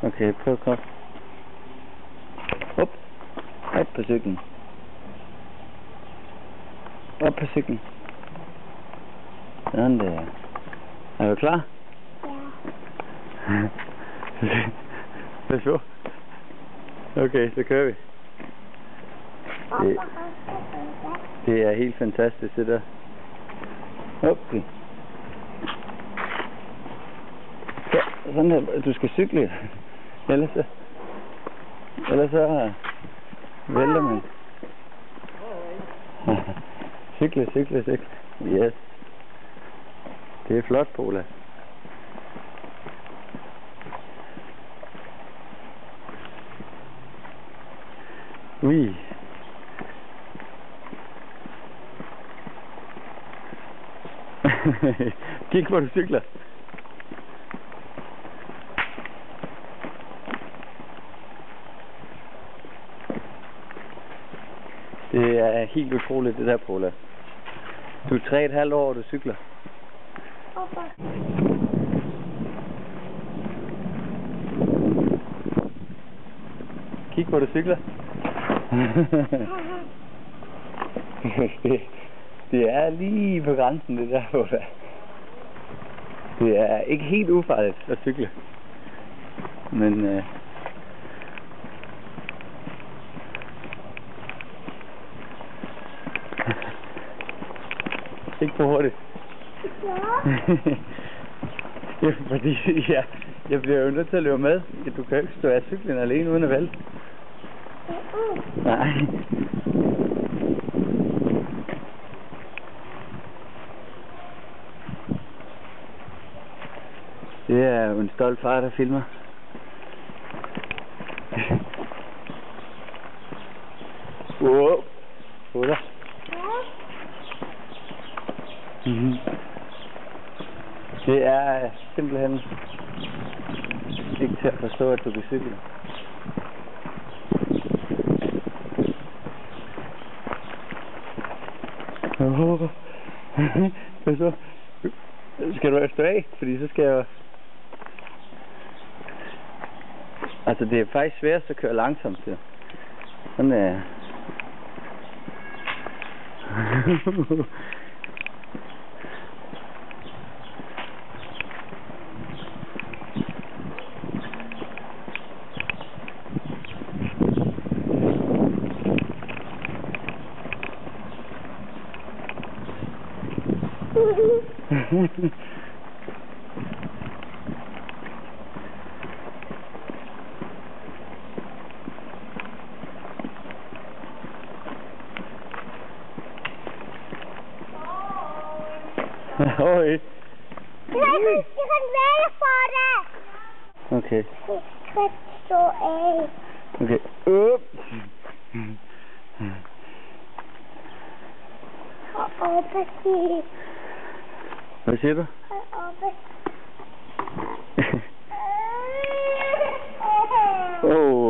Okay, prøv at komme. Op. Op på cyklen. Op på cyklen. Sådan der. Er du klar? Ja. Pas på. Okay, så kører vi. Det er helt fantastisk, det der. Okay. Ja, sådan der. Du skal cykle. Ellers så vælter man. Cykle. Yes. Det er flot, Pola. Ui. Kig, hvor du cykler. Det er helt utroligt, det der, Pola. Du er 3,5 år, og du cykler. Kig, hvor du cykler. det er lige på grænsen, det der, Pola. Det er ikke helt ufarligt at cykle. Men ikke for hurtigt. Ja, fordi jeg bliver jo nødt til at løbe med. Du kan jo ikke stå af cyklen alene uden at vælte. Nej. Det er jo en stolt far, der filmer. Wow. Pola. Det er simpelthen ikke til at forstå, at du kan cykle. Hvad så? Skal du efter af? Fordi så skal jeg... Altså, det er faktisk sværest at køre langsomt til. Sådan er... Oj. Jeg kan vælge for dig. Okay. Jeg skal stå af. Okay. Og oppe til. Hvad siger du? Og oppe. Åh.